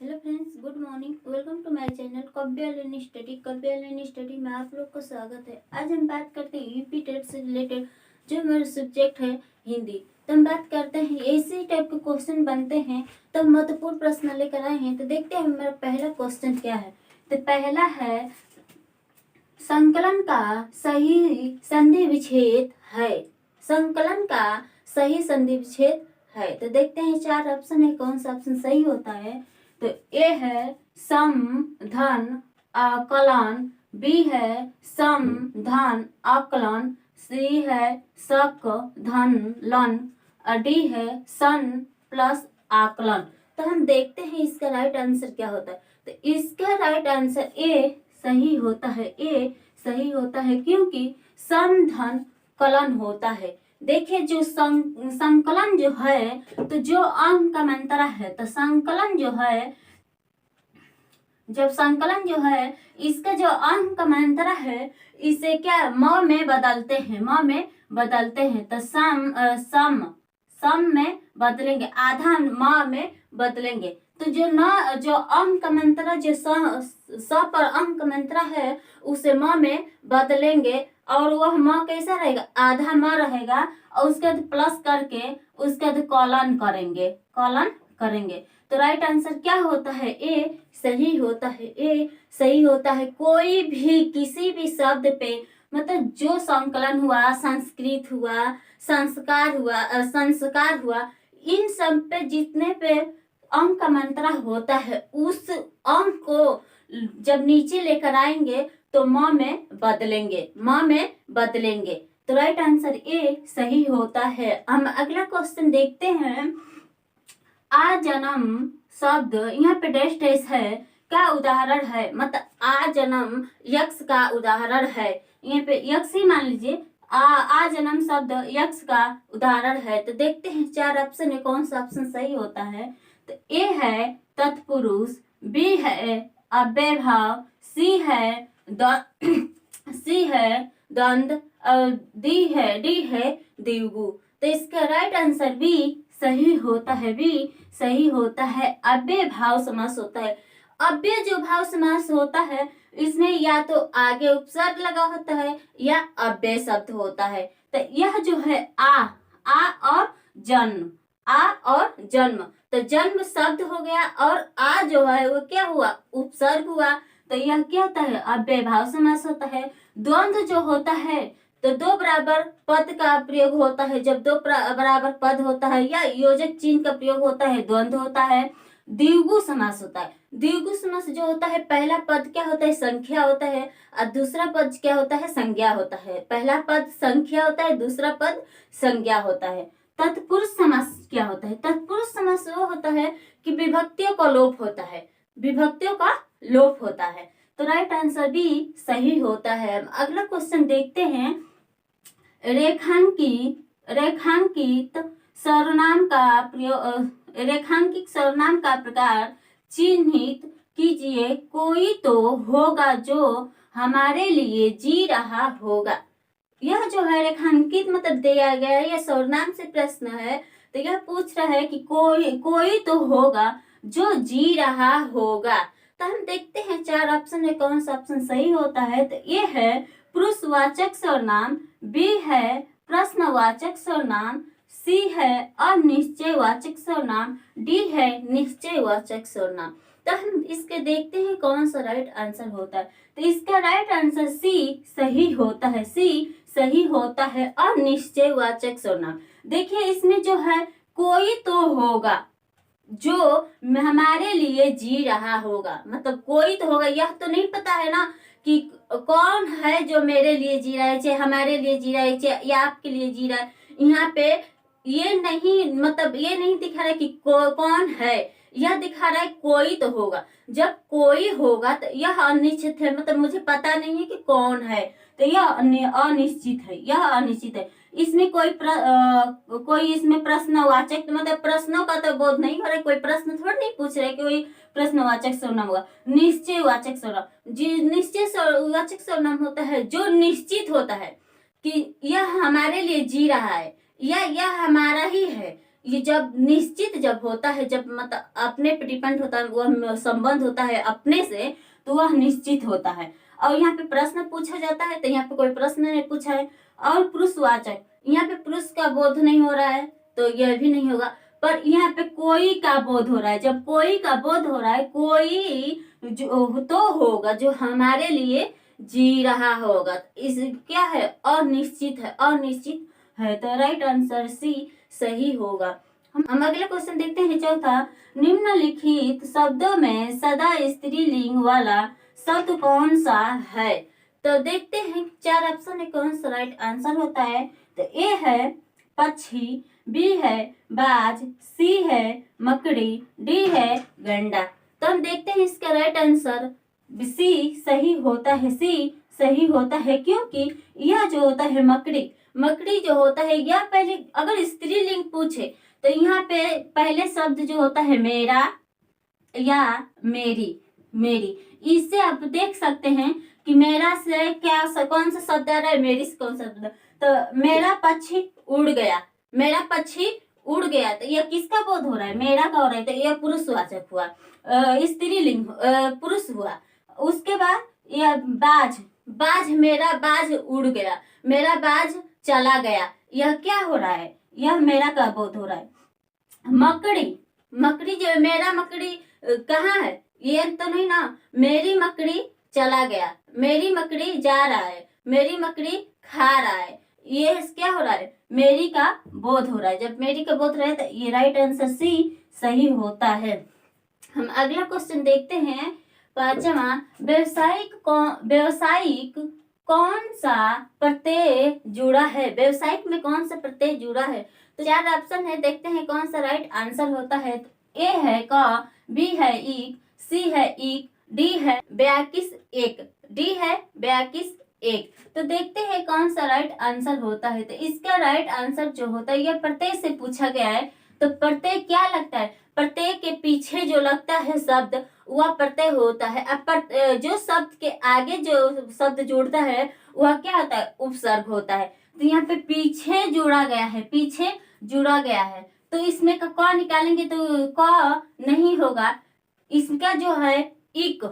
Hello friends, good morning. Welcome to my channel Kavya Learning Study. Kavya Learning Study में आप लोग का स्वागत है। आज हम बात करते हैं यूपी टेट से रिलेटेड, जो हमारा सब्जेक्ट है हिंदी। तो हम बात करते हैं ऐसे टाइप के क्वेश्चन बनते हैं, तो महत्वपूर्ण प्रश्न लेकर आए हैं। तो देखते हैं हमारा पहला क्वेश्चन क्या है। तो पहला है, संकलन का सही संधि विच्छेद है। संकलन का सही संधि विच्छेद है। तो देखते हैं चार ऑप्शन है, कौन सा ऑप्शन सही होता है। तो ए है सम धन आकलन, बी है सम धन आकलन, सी है शक धन लन, और डी है सन प्लस आकलन। तो हम देखते हैं इसका राइट आंसर क्या होता है। तो इसका राइट आंसर ए सही होता है। ए सही होता है क्योंकि सम धन कलन होता है। देखिए जो संकलन जो है, तो जो अंक का मंत्रा है, तो संकलन जो है, जब संकलन जो है इसका जो अंक का मंत्रा है, इसे क्या म में बदलते हैं, म में बदलते हैं। तो सम में बदलेंगे, आधा म में बदलेंगे। तो जो अंक का मंत्रा, जो स पर अंक मंत्रा है, उसे म में बदलेंगे और वह म कैसा रहेगा, आधा म रहेगा। और उसके बाद प्लस करके उसके बाद कॉलन करेंगे। तो राइट आंसर क्या होता है, ए सही होता है। ए सही होता है। कोई भी किसी भी शब्द पे, मतलब जो संकलन हुआ, संस्कृत हुआ, संस्कार हुआ, इन सब पे जितने पे अंक का मंत्रा होता है, उस अंक को जब नीचे लेकर आएंगे तो म में बदलेंगे। तो राइट आंसर ए सही होता है। हम अगला क्वेश्चन देखते हैं। आ जन्म शब्द यहाँ पे डैश डैश है, क्या उदाहरण है। मतलब आ जन्म यक्ष का उदाहरण है। यहाँ पे यक्ष ही मान लीजिए। आ जन्म शब्द यक्ष का उदाहरण है। तो देखते हैं चार ऑप्शन है, कौन सा ऑप्शन सही होता है। तो ए है तत्पुरुष, बी है अव्ययभाव, सी है द्वंद, और डी है द्विगु। तो इसका राइट आंसर बी सही होता है। बी सही होता है। अव्यय भाव समास होता है। अव्यय जो भाव समास होता है, इसमें या तो आगे उपसर्ग लगा होता है या अव्यय शब्द होता है। तो यह जो है आ और जन्म, तो जन्म शब्द हो गया और आ जो है वो क्या हुआ, उपसर्ग हुआ। तो यह क्या होता है, अव्यय भाव समास होता है। द्वंद्व जो होता है, तो दो बराबर पद का प्रयोग होता है। जब दो बराबर पद होता है या योजक चिन्ह का प्रयोग होता है, द्वंद्व होता है। द्विगु समास होता है। द्विगु समास जो होता है, पहला पद क्या होता है, संख्या होता है, और दूसरा पद क्या होता है, संज्ञा होता है। पहला पद संख्या होता है, दूसरा पद संज्ञा होता है। तत्पुरुष समास क्या होता है। तत्पुरुष समास वो होता है कि विभक्तियों का लोप होता है, विभक्तियों का लोप होता है। तो राइट आंसर बी सही होता है। अगला क्वेश्चन देखते हैं। रेखांकित सर्वनाम का प्रयोग, रेखांकित सर्वनाम का प्रकार चिन्हित कीजिए। कोई तो होगा जो हमारे लिए जी रहा होगा। यह जो है रेखांकित मतलब दिया गया है, यह सर्वनाम से प्रश्न है। तो यह पूछ रहा है कि कोई तो होगा जो जी रहा होगा। तो हम देखते हैं चार ऑप्शन में कौन सा ऑप्शन सही होता है। तो ये है पुरुषवाचक सर्वनाम, बी है प्रश्नवाचक सर्वनाम, सी है अनिश्चयवाचक सर्वनाम, डी है निश्चयवाचक सर्वनाम। तो हम इसके देखते हैं कौन सा राइट आंसर होता है। तो इसका राइट आंसर सी सही होता है। सी सही होता है अनिश्चयवाचक सर्वनाम। देखिए इसमें जो है कोई तो होगा जो हमारे लिए जी रहा होगा, मतलब कोई तो होगा। यह तो नहीं पता है ना कि कौन है जो मेरे लिए जी रहा है, चाहे हमारे लिए जी रहा है, चाहे या आपके लिए जी रहा है। यहाँ पे ये नहीं, मतलब ये नहीं दिखा रहा है कि कौन है, यह दिखा रहा है कोई तो होगा। जब कोई होगा तो यह अनिश्चित है, मतलब मुझे पता नहीं है कि कौन है, तो यह अनिश्चित है, यह अनिश्चित है। इसमें कोई इसमें प्रश्नवाचक, मतलब प्रश्नों का तो बोध नहीं हो रहा है, कोई प्रश्न थोड़ा नहीं पूछ रहे कि कोई प्रश्नवाचक सर्वनाम होगा। निश्चयवाचक सर्वनाम, जी निश्चयवाचक सर्वनाम होता है जो निश्चित होता है कि यह हमारे लिए जी रहा है या यह हमारा ही है, ये जब निश्चित जब होता है, जब मतलब अपने पे डिपेंड होता है, वह संबंध होता है अपने से, तो वह निश्चित होता है। और यहाँ पे प्रश्न पूछा जाता है, तो यहाँ पे कोई प्रश्न नहीं पूछा है। और पुरुषवाचक, यहाँ पे पुरुष का बोध नहीं हो रहा है, तो यह भी नहीं होगा। पर यहाँ पे कोई का बोध हो रहा है। जब कोई का बोध हो रहा है, कोई जो तो होगा जो हमारे लिए जी रहा होगा। इस क्या है, अनिश्चित है, अनिश्चित है। तो राइट आंसर सी सही होगा। हम अगला क्वेश्चन देखते हैं, चौथा। निम्नलिखित शब्दों में सदा स्त्रीलिंग वाला शब्द कौन सा है? तो देखते हैं 4 ऑप्शन में कौन सा राइट आंसर होता है। तो ए है पक्षी, बी है बाज, सी है मकड़ी, डी है गंडा। तो हम देखते हैं इसका राइट आंसर सी सही होता है। सी सही होता है, क्योंकि यह जो होता है मकड़ी, मकड़ी जो होता है, यह पहले अगर स्त्रीलिंग पूछे तो यहाँ पे पहले शब्द जो होता है मेरा या मेरी, मेरी, इससे आप देख सकते हैं कि मेरा से क्या कौन सा शब्द आ रहा है, मेरी से कौन सा शब्द। तो मेरा पक्षी उड़ गया, मेरा पक्षी उड़ गया, तो यह किसका बोध हो रहा है, मेरा का हो रहा है, तो यह पुरुषवाचक हुआ, स्त्रीलिंग पुरुष हुआ। उसके बाद यह बाज, बाज, मेरा बाज उड़ गया, मेरा बाज चला गया, यह क्या हो रहा है, यह मेरा का बोध हो रहा है। मकड़ी, मकड़ी जो मेरा मकड़ी कहाँ है, ये तो नहीं ना, मेरी मकड़ी चला गया, मेरी मकड़ी जा रहा है, मेरी मकड़ी खा रहा है, ये क्या हो रहा है, मेरी का बोध हो रहा है। जब मेरी का बोध रहा है तो ये राइट आंसर सी सही होता है। हम अगला क्वेश्चन देखते हैं, 5वां। व्यवसायिक कौन सा प्रत्यय जुड़ा है? व्यवसायिक में कौन सा प्रत्यय जुड़ा है? तो 4 ऑप्शन है, देखते हैं कौन सा राइट आंसर होता है। तो ए है का, बी है ईक, सी है ईक, डी है 42 एक, डी है 42 एक। तो देखते हैं कौन सा राइट आंसर होता है। तो इसका राइट आंसर जो होता है, यह प्रत्यय से पूछा गया है। तो प्रत्यय क्या लगता है, प्रत्यय के पीछे जो लगता है शब्द वह प्रत्यय होता है। अब जो शब्द के आगे जो शब्द जुड़ता है वह क्या होता है, उपसर्ग होता है। तो यहाँ पे पीछे जुड़ा गया है, पीछे जुड़ा गया है, तो इसमें का निकालेंगे तो क नहीं होगा। इसका जो है इक,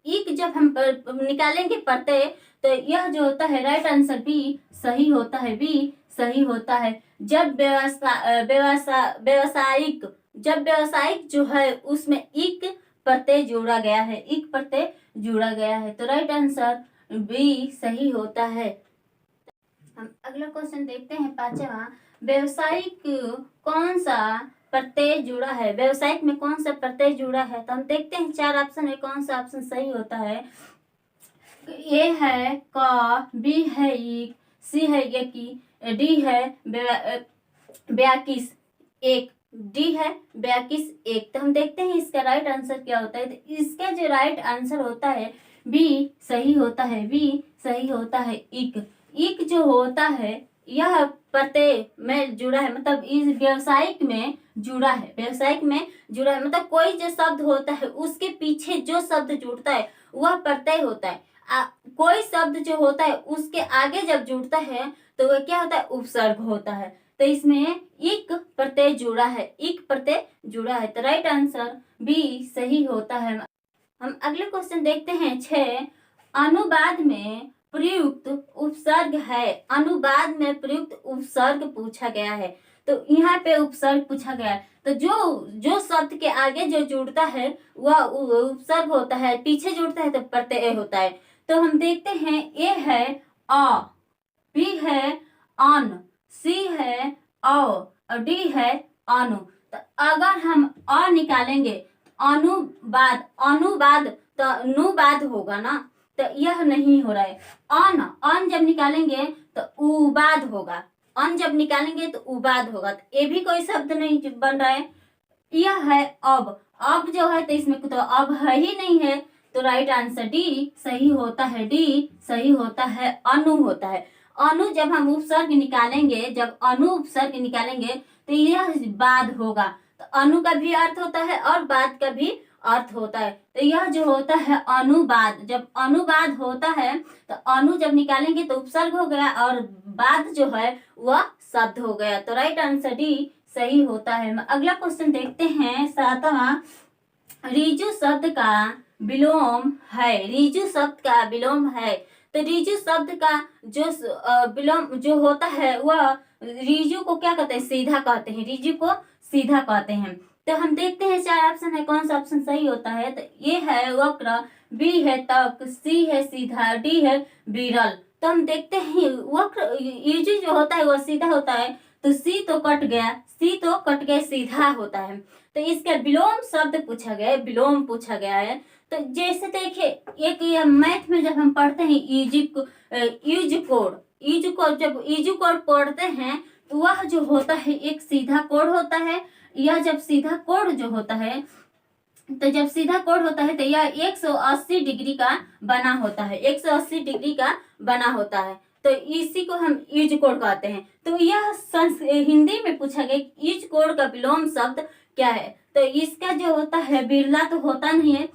इक जब हम निकालेंगे प्रत्यय, तो यह जो होता है राइट आंसर बी सही होता है, बी सही होता है। जब व्यवसायिक, जब व्यवसायिक जो है उसमें इक प्रत्यय जोड़ा गया है, इक प्रत्यय जोड़ा गया है, तो राइट आंसर बी सही होता है। हम अगला क्वेश्चन देखते हैं, 5वां। व्यवसायिक कौन सा प्रत्यय जुड़ा है? व्यवसायिक में कौन सा प्रत्यय जुड़ा है? तो हम देखते हैं 4 ऑप्शन है, कौन सा ऑप्शन सही होता है। ए है का, बी है ईक, सी है यकी, डी है 42 एक, डी है 42 एक। तो हम देखते हैं इसका राइट आंसर क्या होता है। तो इसका जो राइट आंसर होता है बी सही होता है, बी सही होता है। इक, इक जो होता है यह प्रत्यय में जुड़ा है, मतलब इस व्यवसायिक में जुड़ा है, व्यवसायिक में जुड़ा है, मतलब कोई जो शब्द होता है उसके पीछे जो शब्द जुड़ता है वह प्रत्यय होता है। कोई शब्द जो होता है उसके आगे जब जुड़ता है तो वह क्या होता है, उपसर्ग होता है। तो इसमें इक प्रत्यय जुड़ा है, इक प्रत्यय जुड़ा है, तो राइट आंसर बी सही होता है। हम अगले क्वेश्चन देखते हैं, 6। अनुवाद में प्रयुक्त उपसर्ग है। अनुवाद में प्रयुक्त उपसर्ग पूछा गया है, तो यहाँ पे उपसर्ग पूछा गया है। तो जो शब्द के आगे जो जुड़ता है वह उपसर्ग होता है, पीछे जुड़ता है तो प्रत्यय होता है। तो हम देखते हैं, ए है अ, बी है अन, सी है औ और डी है अनु। तो अगर हम अ निकालेंगे अनुवाद, अनुवाद तो अनुवाद होगा ना, तो यह नहीं हो रहा है। अन, अन जब निकालेंगे तो उबाद होगा, अन जब निकालेंगे तो उबाद होगा, तो ये भी कोई शब्द नहीं बन रहा है। यह है अब, अब जो है तो इसमें तो अब है ही नहीं है, तो राइट आंसर डी सही होता है, डी सही होता है, अनु होता है। अनु जब हम उपसर्ग निकालेंगे, जब अनु उपसर्ग निकालेंगे तो यह बाद होगा, तो अनु का भी अर्थ होता है और बाद का भी अर्थ होता है। तो यह जो होता है अनुवाद, जब अनुवाद होता है तो अनु जब निकालेंगे तो उपसर्ग हो गया और बाद जो है वह शब्द हो गया, तो राइट आंसर डी सही होता है। अगला क्वेश्चन देखते हैं 7वां। रिजु शब्द का विलोम है। रिजु शब्द का विलोम है। तो रिजु शब्द का जो विलोम जो होता है वह रिजु को क्या कहते हैं? सीधा कहते हैं। रिजु को सीधा कहते हैं। तो हम देखते हैं 4 ऑप्शन है, कौन सा ऑप्शन सही होता है। तो ये है वक्र, बी है तक, सी है सीधा, डी है विरल। तो हम देखते हैं वक्र रिजु जो होता है वह सीधा होता है, तो सी तो कट गया, सी तो कट गया, सीधा होता है। तो इसका विलोम शब्द पूछा गया है, विलोम पूछा गया है। तो जैसे देखिए एक ये मैथ में जब हम पढ़ते हैं यूज कोड, जब यूज कोड पढ़ते हैं तो वह जो होता है एक सीधा कोड होता है। यह जब सीधा कोड जो होता है, तो जब सीधा कोड होता है तो यह 180 डिग्री का बना होता है, 180 डिग्री का बना होता है। तो इसी को हम यूज कोड कहते हैं। तो यह हिंदी में पूछा गया यूज कोड का विलोम शब्द क्या है। तो इसका जो होता है बिरला तो होता नहीं है,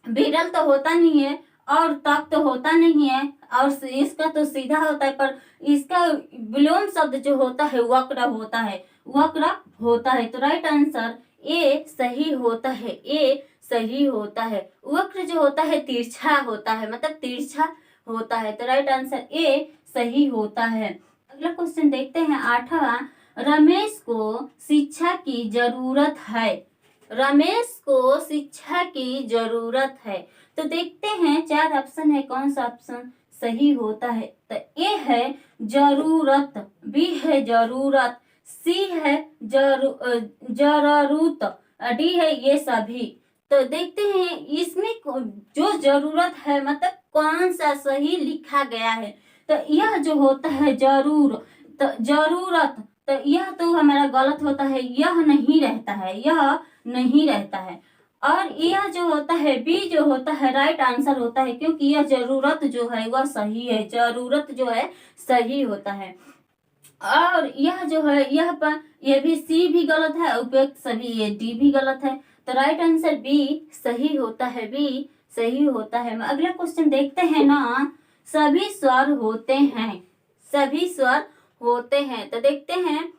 विरल तो होता नहीं है, और तक तो होता नहीं है, और इसका तो सीधा होता है। पर इसका विलोम शब्द जो होता है वक्र होता है, वक्र होता है। तो राइट आंसर ए सही होता है, ए सही होता है। वक्र जो होता है तिरछा होता है, मतलब तिरछा होता है। तो राइट आंसर ए सही होता है। अगला क्वेश्चन देखते हैं 8वां। रमेश को शिक्षा की जरूरत है। रमेश को शिक्षा की जरूरत है। तो देखते हैं 4 ऑप्शन है, कौन सा ऑप्शन सही होता है। तो ए है जरूरत, बी है जरूरत, सी है जरूरत, डी है ये सभी। तो देखते हैं इसमें जो जरूरत है मतलब कौन सा सही लिखा गया है। तो यह जो होता है जरूरत, तो यह तो हमारा गलत होता है, यह नहीं रहता है, यह नहीं रहता है। और यह जो होता है बी जो होता है राइट आंसर होता है, क्योंकि यह जरूरत जो है वह सही है, जरूरत जो है सही होता है। और यह जो है यह भी सी भी गलत है, उपयुक्त सभी ये डी भी गलत है। तो राइट आंसर बी सही होता है, बी सही होता है। अगला क्वेश्चन देखते हैं ना। सभी स्वर होते हैं, सभी स्वर होते हैं। तो देखते हैं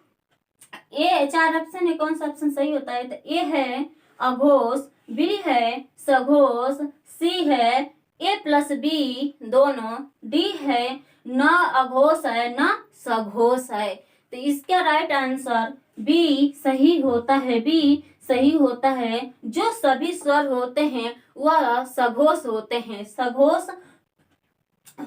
ए 4 ऑप्शन है, कौन सा ऑप्शन सही होता है। तो ए है अघोष, बी है सघोष, सी है ए प्लस बी दोनों, डी है न अघोष है न सघोष है। तो इसका राइट आंसर बी सही होता है, बी सही होता है। जो सभी स्वर होते हैं वह सघोष होते हैं, सघोष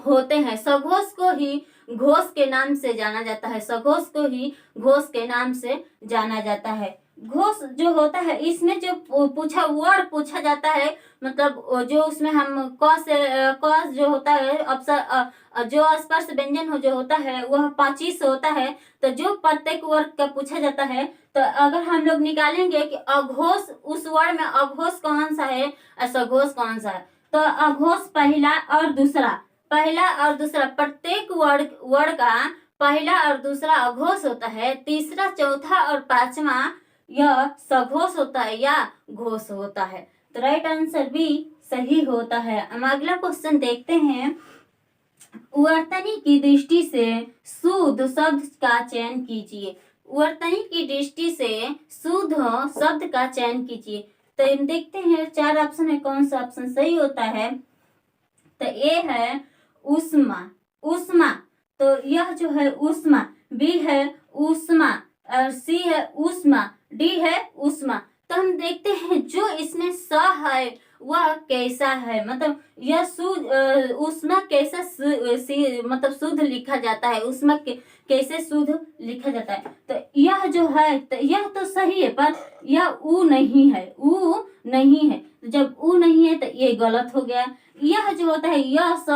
होते हैं। सघोष को ही घोष के नाम से जाना जाता है, सघोष को ही घोष के नाम से जाना जाता है। घोष जो होता है इसमें जो वर्ड पूछा जाता है, मतलब जो उसमें हम क जो होता है अवसर जो स्पर्श व्यंजन हो जो होता है वह 25 होता है। तो जो प्रत्येक वर्ग का पूछा जाता है, तो अगर हम लोग निकालेंगे कि अघोष उस वर्ड में अघोष कौन सा है और सघोष कौन सा है, तो अघोष पहला और दूसरा प्रत्येक वर्ड का पहला और दूसरा अघोष होता है, तीसरा चौथा और पांचवा यह सघोष होता है या घोष होता है। तो राइट आंसर बी सही होता है। हम अगला क्वेश्चन देखते हैं। वर्तनी की दृष्टि से शुद्ध शब्द का चयन कीजिए। वर्तनी की दृष्टि से शुद्ध शब्द का चयन कीजिए। तो हम देखते हैं 4 ऑप्शन है, कौन सा ऑप्शन सही होता है। तो ए है उष्मा, उष्मा, तो यह जो है उष्मा, बी है उष्मा, और सी है उष्मा, डी है उष्मा। तो हम देखते हैं जो इसमें स है वह कैसा है, मतलब यह उष्मा कैसा मतलब शुद्ध लिखा जाता है, उष्मा कैसे शुद्ध लिखा जाता है। तो यह जो है तो यह तो सही है, पर यह ऊ नहीं है, ऊ नहीं है। जब ऊ नहीं है तो ये गलत हो गया। यह जो होता है यह स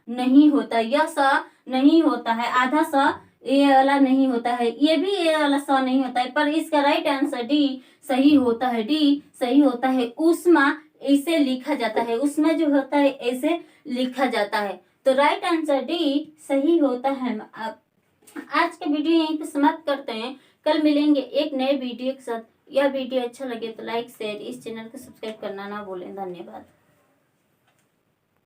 नहीं होता, यह स नहीं होता है, आधा स ये वाला नहीं होता है, ये भी ये वाला स नहीं होता है। पर इसका राइट आंसर डी सही होता है, डी सही होता है। उष्मा ऐसे लिखा जाता है, उसमें जो होता है ऐसे लिखा जाता है। तो राइट आंसर डी सही होता है। आज का वीडियो यहीं पे समाप्त करते हैं, कल मिलेंगे एक नए वीडियो के साथ। यह वीडियो अच्छा लगे तो लाइक शेयर, इस चैनल को सब्सक्राइब करना ना भूलें। धन्यवाद।